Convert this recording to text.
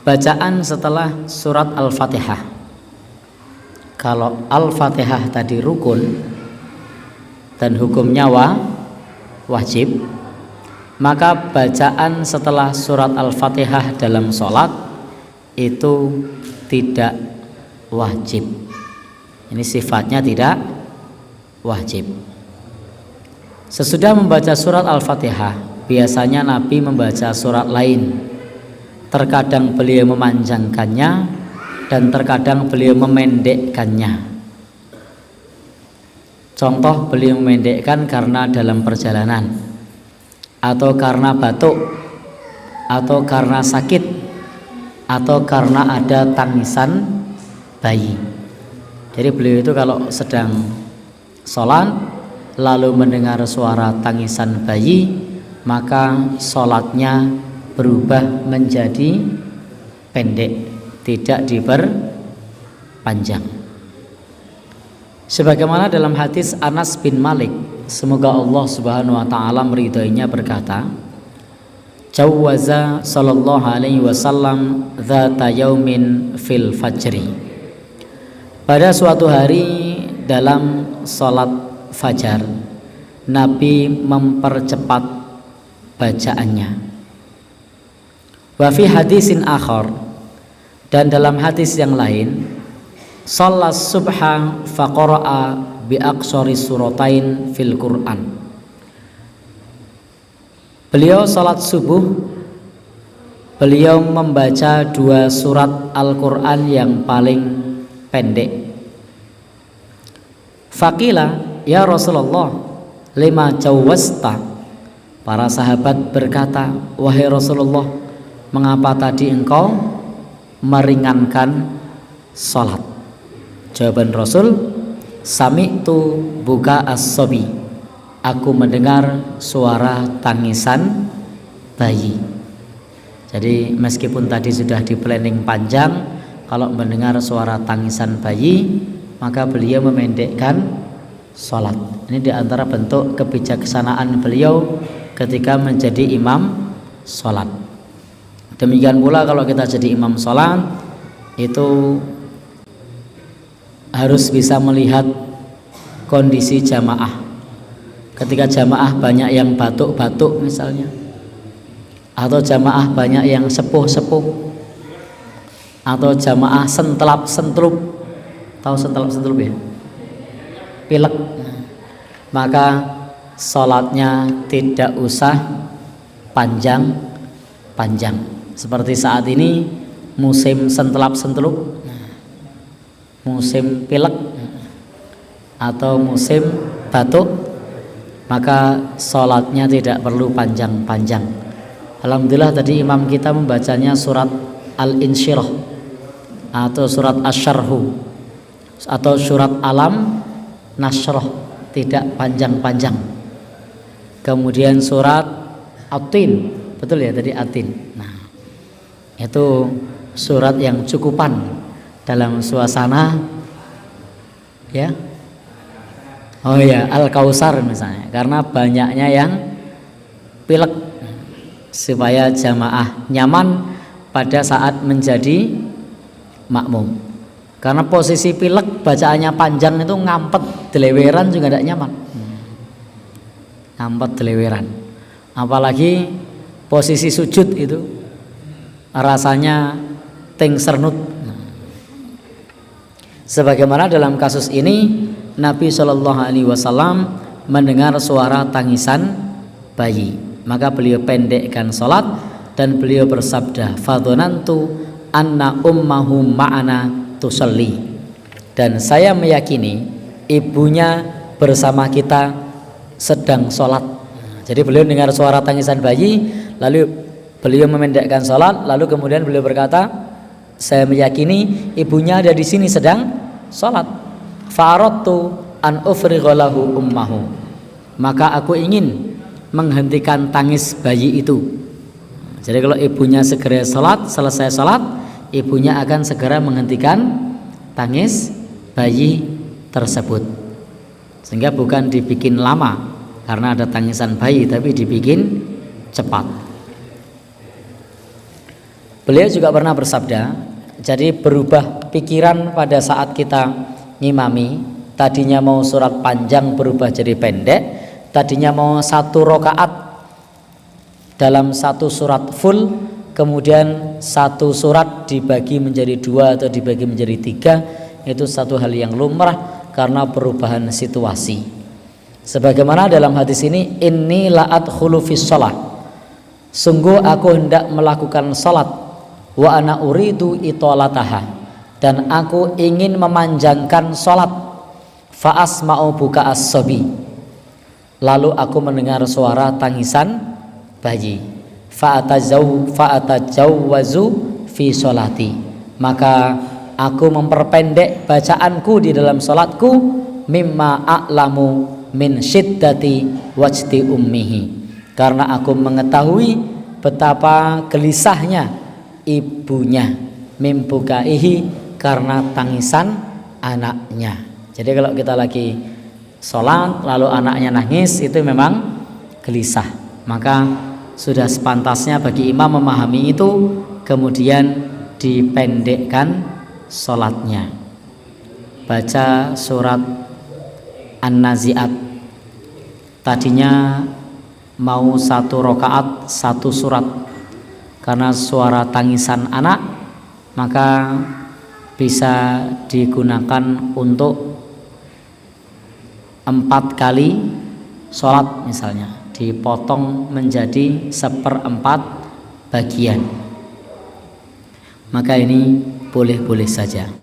bacaan setelah surat Al-Fatihah. Kalau Al-Fatihah tadi rukun dan hukumnya wajib, maka bacaan setelah surat Al-Fatihah dalam sholat itu tidak wajib. Ini sifatnya tidak wajib. Sesudah membaca surat Al-Fatihah, biasanya Nabi membaca surat lain. Terkadang beliau memanjangkannya dan terkadang beliau memendekkannya. Contoh, beliau memendekkan karena dalam perjalanan, atau karena batuk, atau karena sakit, atau karena ada tangisan bayi. Jadi beliau itu kalau sedang sholat lalu mendengar suara tangisan bayi, maka sholatnya berubah menjadi pendek, tidak diperpanjang. Sebagaimana dalam hadis Anas bin Malik, semoga Allah Subhanahu wa taala meridainya, berkata, "Jawwaza sallallahu alaihi wasallam dzata yaumin fil fajri." Pada suatu hari dalam salat fajar, Nabi mempercepat bacaannya. Wa fi hadisin akhar, dan dalam hadis yang lain, shalas subha faqara'a bi aqsari suratain fil Qur'an. Beliau salat subuh, beliau membaca 2 surat Al-Qur'an yang paling pendek. Faqila ya Rasulullah lima jawwasta. Para sahabat berkata, wahai Rasulullah, mengapa tadi engkau meringankan salat? Jawaban Rasul, sami'tu buka as-sobi, aku mendengar suara tangisan bayi. Jadi meskipun tadi sudah di planning panjang, kalau mendengar suara tangisan bayi, maka beliau memendekkan salat. Ini diantara bentuk kebijaksanaan beliau ketika menjadi imam salat. Demikian pula kalau kita jadi imam sholat, itu harus bisa melihat kondisi jamaah. Ketika jamaah banyak yang batuk-batuk misalnya, atau jamaah banyak yang sepuh-sepuh, atau jamaah sentelap-sentlup. Tahu sentelap-sentlup ya? Pilek. Maka sholatnya tidak usah panjang-panjang. Seperti saat ini musim sentelap-sentelup, musim pilek, atau musim batuk, maka sholatnya tidak perlu panjang-panjang. Alhamdulillah tadi imam kita membacanya surat Al-Insyirah, atau surat Asy-Syarhu, atau surat Alam Nashrah, tidak panjang-panjang. Kemudian surat At-Tin, betul ya tadi At-Tin. Nah, itu surat yang cukupan dalam suasana ya. Oh ya, Al-Kautsar misalnya, karena banyaknya yang pilek, supaya jamaah nyaman pada saat menjadi makmum. Karena posisi pilek bacaannya panjang itu ngampet deleweran juga tidak nyaman. Ngampet deleweran. Apalagi posisi sujud itu rasanya tengsernut. Sebagaimana dalam kasus ini Nabi Shallallahu Alaihi Wasallam mendengar suara tangisan bayi, maka beliau pendekkan sholat dan beliau bersabda, fadhonantu anna ummahu ma'ana tusalli, dan saya meyakini ibunya bersama kita sedang sholat. Jadi beliau dengar suara tangisan bayi, lalu beliau memendekkan sholat, lalu kemudian beliau berkata, saya meyakini ibunya ada di sini sedang sholat. Fa'aradtu an ufrigha lahu ummahu, maka aku ingin menghentikan tangis bayi itu. Jadi kalau ibunya segera sholat, selesai sholat, ibunya akan segera menghentikan tangis bayi tersebut, sehingga bukan dibikin lama karena ada tangisan bayi, tapi dibikin cepat. Beliau juga pernah bersabda, jadi berubah pikiran pada saat kita ngimami, tadinya mau surat panjang berubah jadi pendek, tadinya mau 1 rakaat dalam 1 surat full, kemudian 1 surat dibagi menjadi 2 atau dibagi menjadi 3, itu satu hal yang lumrah karena perubahan situasi. Sebagaimana dalam hadis ini, inni la adkhulu fis shalah, sungguh aku hendak melakukan salat, wa ana uridu itolataha, dan aku ingin memanjangkan salat, fa asma'u buka as-sabi, lalu aku mendengar suara tangisan bayi, fa atajawwazu fi sholati, maka aku memperpendek bacaanku di dalam salatku, mimma a'lamu min syiddati wajdi ummihi, karena aku mengetahui betapa gelisahnya ibunya, mimbukaihi, karena tangisan anaknya. Jadi kalau kita lagi sholat lalu anaknya nangis, itu memang gelisah, maka sudah sepantasnya bagi imam memahami itu, kemudian dipendekkan sholatnya. Baca surat An-Nazi'at, tadinya mau 1 rakaat 1 surat, karena suara tangisan anak maka bisa digunakan untuk 4 kali sholat, misalnya dipotong menjadi 1/4 bagian, maka ini boleh-boleh saja.